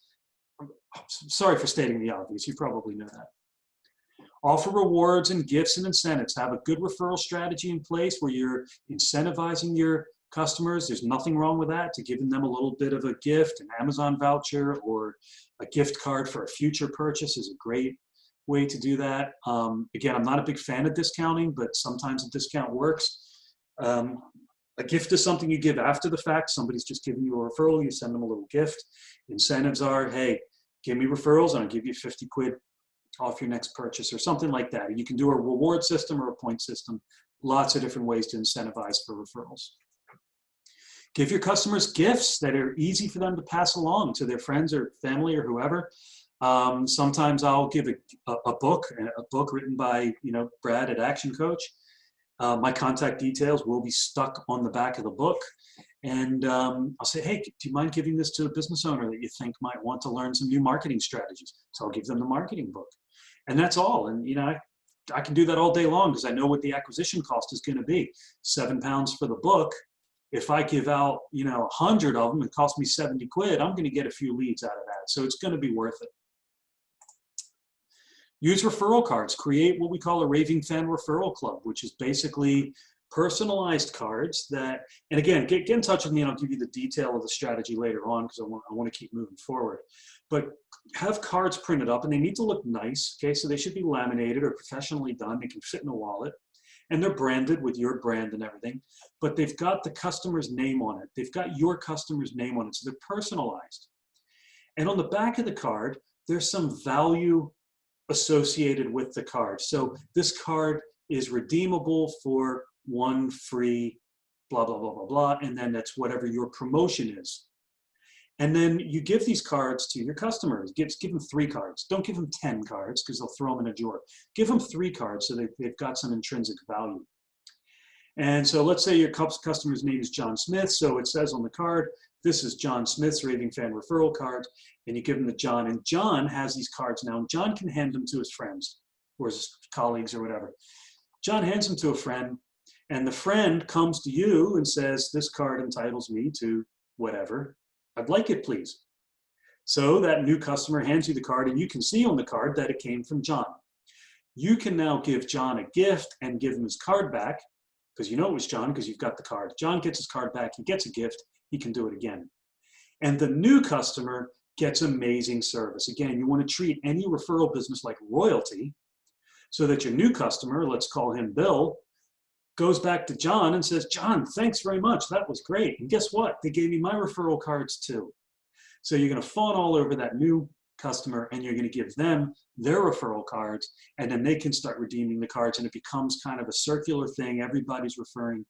I'm sorry for stating the obvious. You probably know that. Offer rewards and gifts and incentives. Have a good referral strategy in place where you're incentivizing your customers. There's nothing wrong with that, to giving them a little bit of a gift, an Amazon voucher or a gift card for a future purchase is a great way to do that. Again, I'm not a big fan of discounting, but sometimes a discount works. A gift is something you give after the fact. Somebody's just giving you a referral, you send them a little gift. Incentives are, hey, give me referrals and I'll give you 50 quid off your next purchase or something like that. You can do a reward system or a point system. Lots of different ways to incentivize for referrals. Give your customers gifts that are easy for them to pass along to their friends or family or whoever. Sometimes I'll give a book written by, you know, Brad at Action Coach. My contact details will be stuck on the back of the book. And I'll say, hey, do you mind giving this to a business owner that you think might want to learn some new marketing strategies? So I'll give them the marketing book. And that's all. And, you know, I can do that all day long because I know what the acquisition cost is going to be. £7 for the book. If I give out, you know, 100 of them, it costs me 70 quid, I'm going to get a few leads out of that. So it's going to be worth it. Use referral cards. Create what we call a Raving Fan Referral Club, which is basically personalized cards that, and again, get in touch with me and I'll give you the detail of the strategy later on because I want to keep moving forward. But have cards printed up and they need to look nice, okay? So they should be laminated or professionally done. They can fit in a wallet and they're branded with your brand and everything, but they've got the customer's name on it. They've got your customer's name on it, so they're personalized. And on the back of the card, there's some value associated with the card. So this card is redeemable for one free blah, blah, blah, blah, blah, and then that's whatever your promotion is. And then you give these cards to your customers. Give them 3 cards. Don't give them 10 cards because they'll throw them in a drawer. Give them 3 cards so they've got some intrinsic value. And so let's say your customer's name is John Smith. So it says on the card, this is John Smith's Raving Fan referral card. And you give them to John. And John has these cards now. And John can hand them to his friends or his colleagues or whatever. John hands them to a friend. And the friend comes to you and says, this card entitles me to whatever. I'd like it, please. So that new customer hands you the card and you can see on the card that it came from John. You can now give John a gift and give him his card back because you know it was John because you've got the card. John gets his card back, he gets a gift, he can do it again. And the new customer gets amazing service. Again, you want to treat any referral business like royalty so that your new customer, let's call him Bill, goes back to John and says, John, thanks very much. That was great. And guess what? They gave me my referral cards too. So you're going to fawn all over that new customer and you're going to give them their referral cards and then they can start redeeming the cards and it becomes kind of a circular thing. Everybody's referring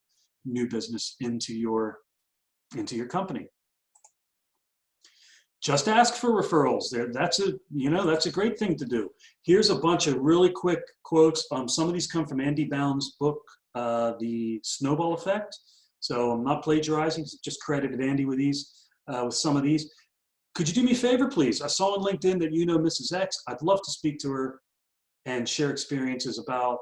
new business into your company. Just ask for referrals. That's a great thing to do. Here's a bunch of really quick quotes. Some of these come from Andy Bound's book, The Snowball Effect. So I'm not plagiarizing, just credited Andy with some of these. Could you do me a favor, please? I saw on LinkedIn that you know Mrs. X. I'd love to speak to her and share experiences about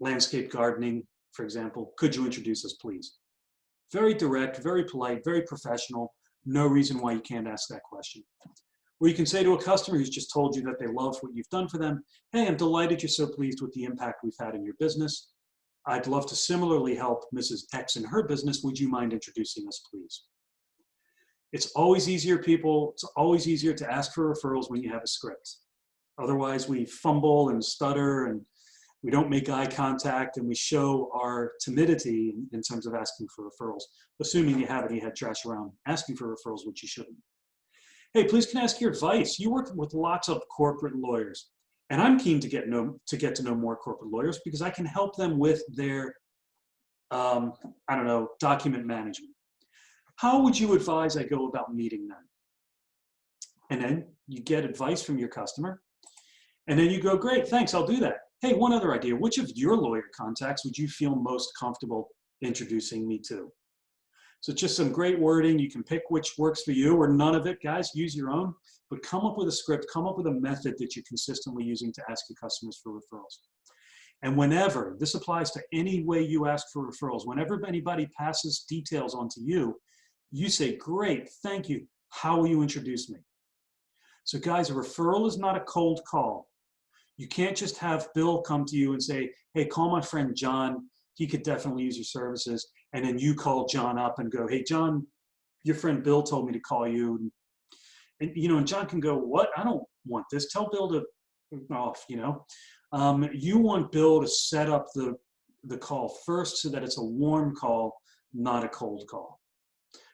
landscape gardening, for example. Could you introduce us, please? Very direct, very polite, very professional. No reason why you can't ask that question. Or you can say to a customer who's just told you that they love what you've done for them, hey, I'm delighted you're so pleased with the impact we've had in your business. I'd love to similarly help Mrs. X in her business. Would you mind introducing us, please? It's always easier, people. It's always easier to ask for referrals when you have a script. Otherwise, we fumble and stutter and we don't make eye contact and we show our timidity in terms of asking for referrals, assuming you haven't had trash around asking for referrals, which you shouldn't. Hey, please can I ask your advice? You work with lots of corporate lawyers, and I'm keen to get to know more corporate lawyers because I can help them with their, document management. How would you advise I go about meeting them? And then you get advice from your customer, and then you go, great, thanks, I'll do that. Hey, one other idea. Which of your lawyer contacts would you feel most comfortable introducing me to? So just some great wording. You can pick which works for you or none of it. Guys, use your own, but come up with a script, come up with a method that you're consistently using to ask your customers for referrals. And whenever, this applies to any way you ask for referrals, whenever anybody passes details onto you, you say, great, thank you. How will you introduce me? So guys, a referral is not a cold call. You can't just have Bill come to you and say, hey, call my friend John. He could definitely use your services. And then you call John up and go, hey, John, your friend Bill told me to call you. And John can go, what? I don't want this. Tell Bill to off, You want Bill to set up the call first so that it's a warm call, not a cold call.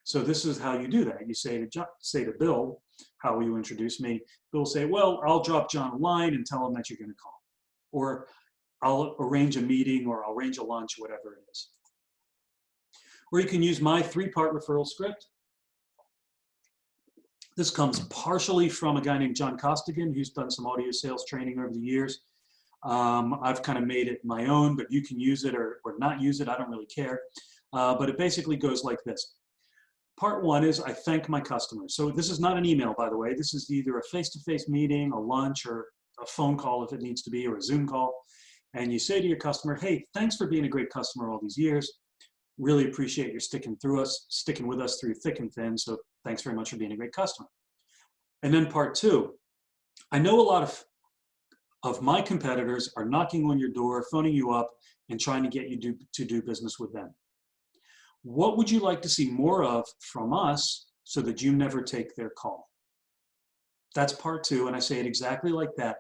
So this is how you do that. You say to Bill, how will you introduce me? Bill will say, well, I'll drop John a line and tell him that you're going to call. Or I'll arrange a meeting or I'll arrange a lunch, whatever it is. Or you can use my 3-part referral script. This comes partially from a guy named John Costigan, who's done some audio sales training over the years. I've kind of made it my own, but you can use it or not use it. I don't really care. But it basically goes like this. Part 1 is I thank my customers. So this is not an email, by the way. This is either a face-to-face meeting, a lunch, or a phone call if it needs to be, or a Zoom call. And you say to your customer, hey, thanks for being a great customer all these years. Really appreciate your sticking with us through thick and thin. So thanks very much for being a great customer. And then part 2, I know a lot of of my competitors are knocking on your door, phoning you up, and trying to get you to do business with them. What would you like to see more of from us so that you never take their call? That's part two, and I say it exactly like that.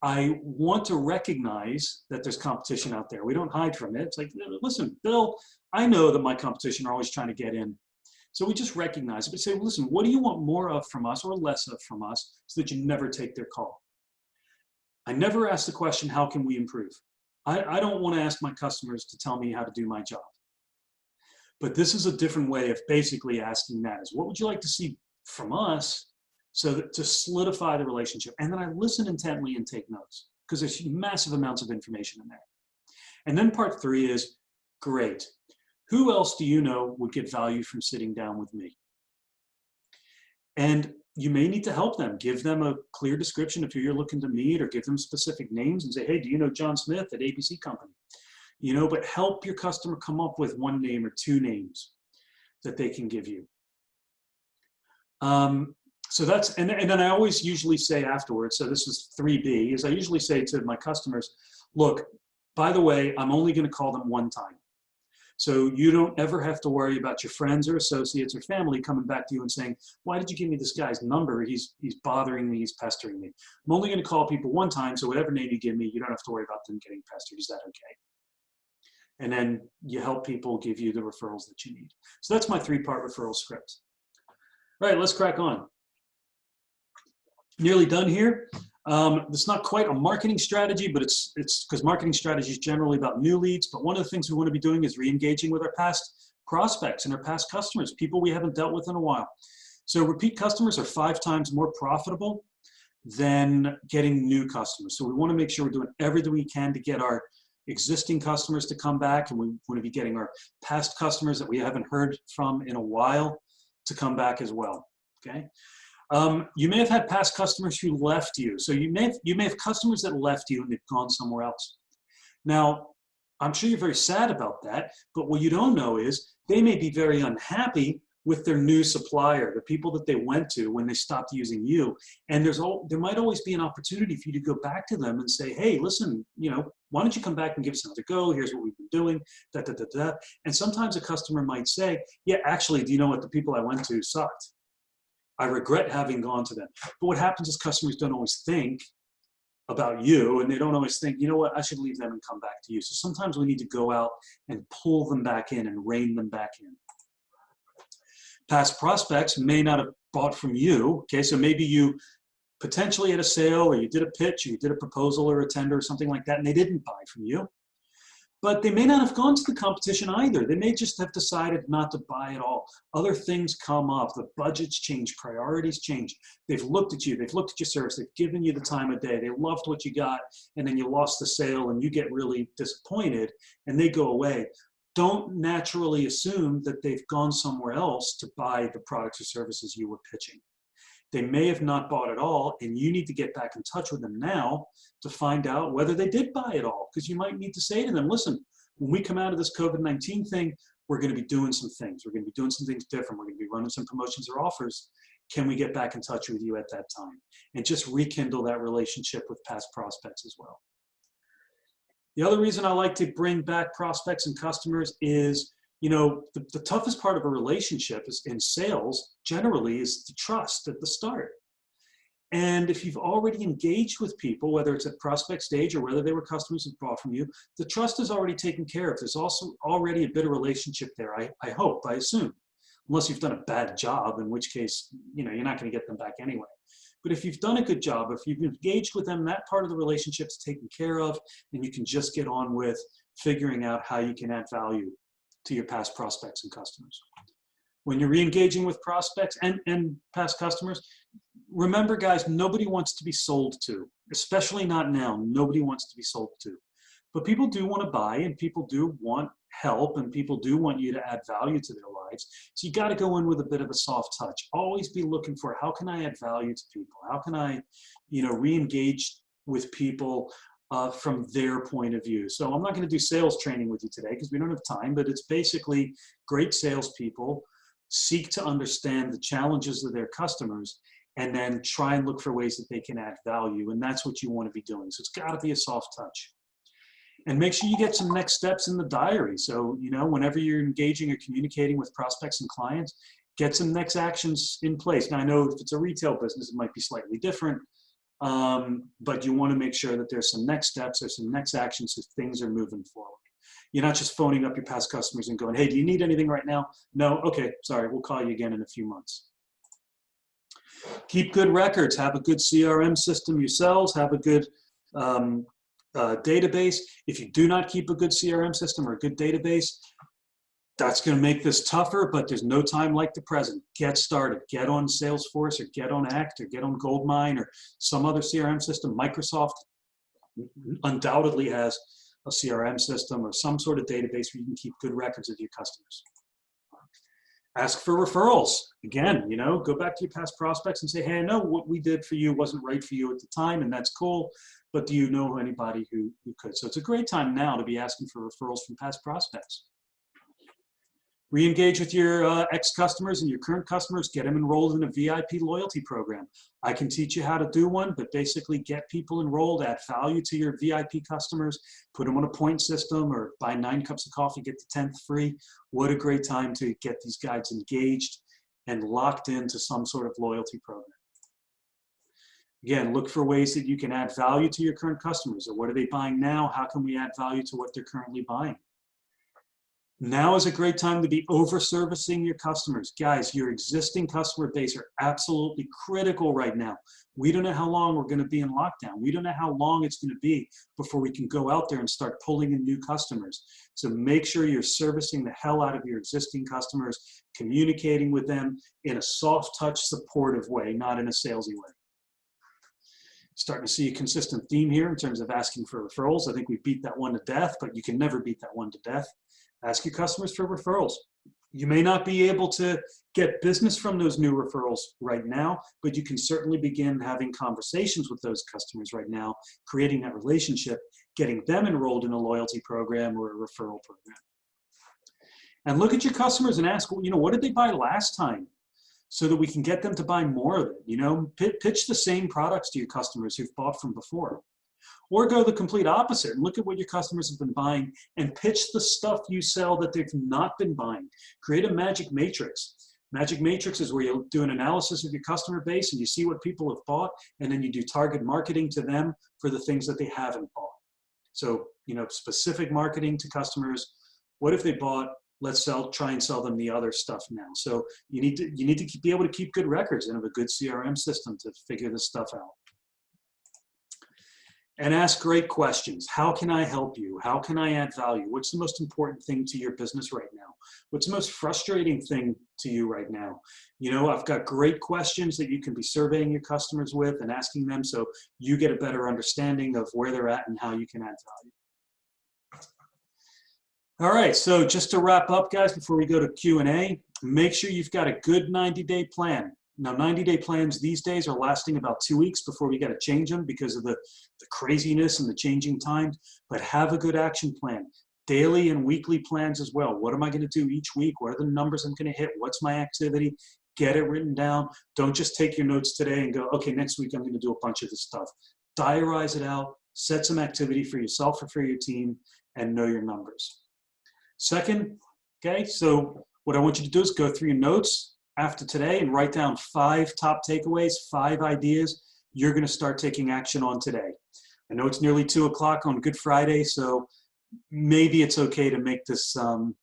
I want to recognize that there's competition out there. We don't hide from it. It's like, listen, Bill, I know that my competition are always trying to get in. So we just recognize it. We say, listen, what do you want more of from us or less of from us so that you never take their call? I never ask the question, how can we improve? I don't want to ask my customers to tell me how to do my job. But this is a different way of basically asking that, is what would you like to see from us so that to solidify the relationship? And then I listen intently and take notes because there's massive amounts of information in there. And then part three is, great. Who else do you know would get value from sitting down with me? And you may need to help them. Give them a clear description of who you're looking to meet, or give them specific names and say, hey, do you know John Smith at ABC Company? You know, but help your customer come up with one name or two names that they can give you. So that's, and then I always usually say afterwards, so this is 3B, is I usually say to my customers, look, by the way, I'm only going to call them one time. So you don't ever have to worry about your friends or associates or family coming back to you and saying, why did you give me this guy's number? He's bothering me, he's pestering me. I'm only going to call people one time, so whatever name you give me, you don't have to worry about them getting pestered. Is that okay? And then you help people give you the referrals that you need. So that's my 3-part referral script. All right, let's crack on. Nearly done here. It's not quite a marketing strategy, but it's because marketing strategy is generally about new leads. But one of the things we want to be doing is re-engaging with our past prospects and our past customers, people we haven't dealt with in a while. So repeat customers are 5 times more profitable than getting new customers. So we want to make sure we're doing everything we can to get our existing customers to come back, and we want to be getting our past customers that we haven't heard from in a while to come back as well. Okay. You may have had past customers who left you. So you may have customers that left you and they've gone somewhere else. Now, I'm sure you're very sad about that, but what you don't know is they may be very unhappy with their new supplier, the people that they went to when they stopped using you. And there might always be an opportunity for you to go back to them and say, hey, listen, you know, why don't you come back and give us another go? Here's what we've been doing, da, da, da, da. And sometimes a customer might say, yeah, actually, do you know what, the people I went to sucked. I regret having gone to them. But what happens is customers don't always think about you, and they don't always think, you know what, I should leave them and come back to you. So sometimes we need to go out and pull them back in and rein them back in. Past prospects may not have bought from you. Okay, so maybe you potentially had a sale, or you did a pitch, or you did a proposal or a tender or something like that, and they didn't buy from you. But they may not have gone to the competition either. They may just have decided not to buy at all. Other things come up. The budgets change. Priorities change. They've looked at you. They've looked at your service. They've given you the time of day. They loved what you got, and then you lost the sale, and you get really disappointed, and they go away. Don't naturally assume that they've gone somewhere else to buy the products or services you were pitching. They may have not bought at all, and you need to get back in touch with them now to find out whether they did buy it all, because you might need to say to them, listen, when we come out of this COVID-19 thing, we're going to be doing some things. We're going to be doing some things different. We're going to be running some promotions or offers. Can we get back in touch with you at that time? And just rekindle that relationship with past prospects as well. The other reason I like to bring back prospects and customers is, you know, the toughest part of a relationship is in sales generally is the trust at the start. And if you've already engaged with people, whether it's at prospect stage or whether they were customers who bought from you, the trust is already taken care of. There's also already a bit of relationship there, I hope, I assume, unless you've done a bad job, in which case, you know, you're not going to get them back anyway. But if you've done a good job, if you've engaged with them, that part of the relationship is taken care of, and you can just get on with figuring out how you can add value to your past prospects and customers. When you're re-engaging with prospects and past customers, remember, guys, nobody wants to be sold to, especially not now. Nobody wants to be sold to. But people do want to buy, and people do want help, and people do want you to add value to their lives. So you got to go in with a bit of a soft touch. Always be looking for, how can I add value to people? How can I, you know, re-engage with people from their point of view? So I'm not going to do sales training with you today because we don't have time, but it's basically great salespeople seek to understand the challenges of their customers and then try and look for ways that they can add value. And that's what you want to be doing. So it's got to be a soft touch. And make sure you get some next steps in the diary. So, you know, whenever you're engaging or communicating with prospects and clients, get some next actions in place. Now, I know if it's a retail business, it might be slightly different, but you want to make sure that there's some next steps, there's some next actions so things are moving forward. You're not just phoning up your past customers and going, hey, do you need anything right now? No, okay, sorry, we'll call you again in a few months. Keep good records, have a good CRM system yourselves, have a good database. If you do not keep a good CRM system or a good database, that's going to make this tougher, but there's no time like the present. Get started. Get on Salesforce or get on Act or get on Goldmine or some other CRM system. Microsoft undoubtedly has a CRM system or some sort of database where you can keep good records of your customers. Ask for referrals. Again, you know, go back to your past prospects and say, hey, I know what we did for you wasn't right for you at the time, and that's cool, but do you know anybody who could? So it's a great time now to be asking for referrals from past prospects. Re-engage with your ex-customers and your current customers. Get them enrolled in a VIP loyalty program. I can teach you how to do one, but basically get people enrolled, add value to your VIP customers, put them on a point system, or buy 9 cups of coffee, get the 10th free. What a great time to get these guys engaged and locked into some sort of loyalty program. Again, look for ways that you can add value to your current customers. Or what are they buying now? How can we add value to what they're currently buying? Now is a great time to be over-servicing your customers. Guys, your existing customer base are absolutely critical right now. We don't know how long we're going to be in lockdown. We don't know how long it's going to be before we can go out there and start pulling in new customers. So make sure you're servicing the hell out of your existing customers, communicating with them in a soft touch, supportive way, not in a salesy way. Starting to see a consistent theme here in terms of asking for referrals. I think we beat that one to death, but you can never beat that one to death. Ask your customers for referrals. You may not be able to get business from those new referrals right now, but you can certainly begin having conversations with those customers right now, creating that relationship, getting them enrolled in a loyalty program or a referral program. And look at your customers and ask, you know, what did they buy last time? So that we can get them to buy more of it. You know, pitch the same products to your customers who've bought from before. Or go the complete opposite and look at what your customers have been buying and pitch the stuff you sell that they've not been buying. Create a magic matrix. Magic matrix is where you do an analysis of your customer base and you see what people have bought, and then you do target marketing to them for the things that they haven't bought. So, you know, specific marketing to customers. What if they bought? Let's try and sell them the other stuff now. So you need to be able to keep good records and have a good CRM system to figure this stuff out. And ask great questions. How can I help you? How can I add value? What's the most important thing to your business right now? What's the most frustrating thing to you right now? You know, I've got great questions that you can be surveying your customers with and asking them so you get a better understanding of where they're at and how you can add value. All right, so just to wrap up, guys, before we go to Q&A, make sure you've got a good 90-day plan. Now, 90-day plans these days are lasting about 2 weeks before we got to change them because of the craziness and the changing times, but have a good action plan. Daily and weekly plans as well. What am I going to do each week? What are the numbers I'm going to hit? What's my activity? Get it written down. Don't just take your notes today and go, okay, next week I'm going to do a bunch of this stuff. Diarize it out, set some activity for yourself or for your team, and know your numbers. Second, okay, so what I want you to do is go through your notes after today and write down 5 top takeaways, 5 ideas you're going to start taking action on today. I know it's nearly 2 o'clock on Good Friday, so maybe it's okay to make this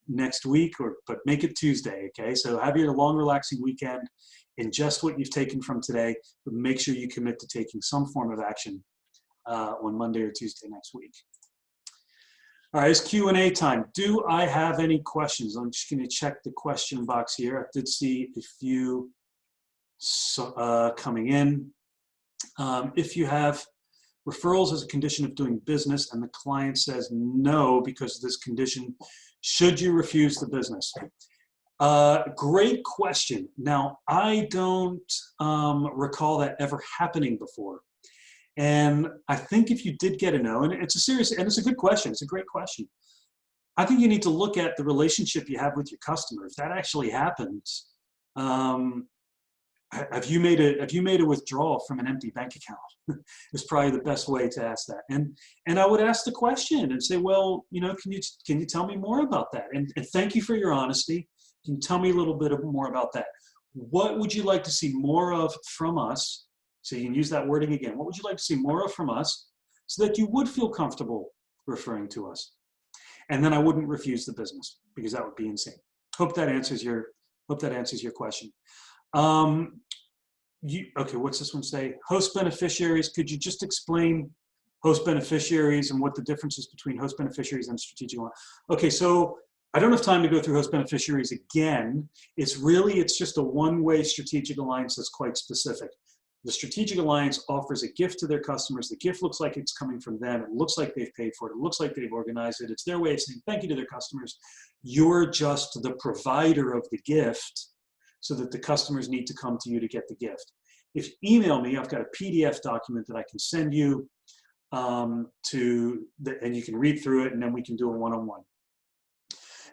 next week, but make it Tuesday, okay? So have your long, relaxing weekend, ingest what you've taken from today, but make sure you commit to taking some form of action on Monday or Tuesday next week. All right, it's Q&A time. Do I have any questions? I'm just going to check the question box here. I did see a few coming in. If you have referrals as a condition of doing business and the client says no because of this condition, should you refuse the business? Great question. Now, I don't recall that ever happening before. And I think if you did get a no, and it's a good question, it's a great question. I think you need to look at the relationship you have with your customer. If that actually happens, have you made a withdrawal from an empty bank account? Is probably the best way to ask that. And I would ask the question and say, well, can you tell me more about that? And thank you for your honesty. Can you tell me a little bit more about that? What would you like to see more of from us? So you can use that wording again. What would you like to see more of from us so that you would feel comfortable referring to us? And then I wouldn't refuse the business, because that would be insane. Hope that answers your question. Okay, what's this one say? Host beneficiaries, could you just explain host beneficiaries and what the difference is between host beneficiaries and strategic alliance? Okay, so I don't have time to go through host beneficiaries again. It's just a one-way strategic alliance that's quite specific. The strategic alliance offers a gift to their customers. The gift looks like it's coming from them. It looks like they've paid for it. It looks like they've organized it. It's their way of saying thank you to their customers. You're just the provider of the gift, so that the customers need to come to you to get the gift. If you email me, I've got a PDF document that I can send you and you can read through it, and then we can do a one-on-one.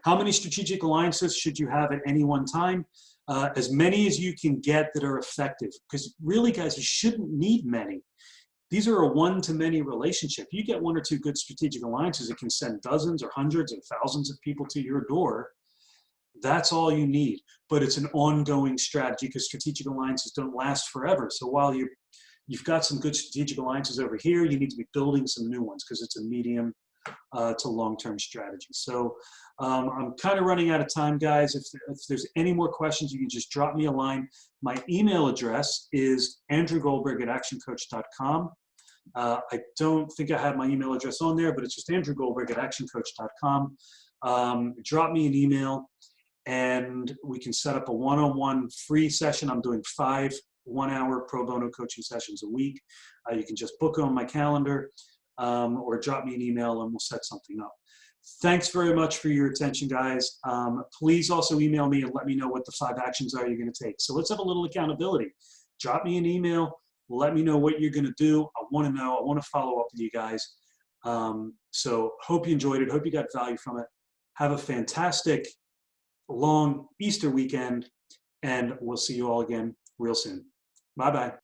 How many strategic alliances should you have at any one time? As many as you can get that are effective, because really, guys, you shouldn't need many. These are a one-to-many relationship. You get one or two good strategic alliances, it can send dozens or hundreds or thousands of people to your door. That's all you need, but it's an ongoing strategy, because strategic alliances don't last forever. So while you've got some good strategic alliances over here, you need to be building some new ones, because it's a medium to long-term strategy. So I'm kind of running out of time, guys. If there's any more questions, you can just drop me a line. My email address is andrewgoldberg@actioncoach.com. I don't think I have my email address on there, but it's just andrewgoldberg@actioncoach.com. Drop me an email, and we can set up a one-on-one free session. I'm doing 5 one-hour pro bono coaching sessions a week. You can just book on my calendar or drop me an email, and we'll set something up. Thanks very much for your attention, guys. Please also email me and let me know what the 5 actions are you're going to take. So let's have a little accountability. Drop me an email. Let me know what you're going to do. I want to know. I want to follow up with you guys. So hope you enjoyed it. Hope you got value from it. Have a fantastic long Easter weekend, and we'll see you all again real soon. Bye-bye.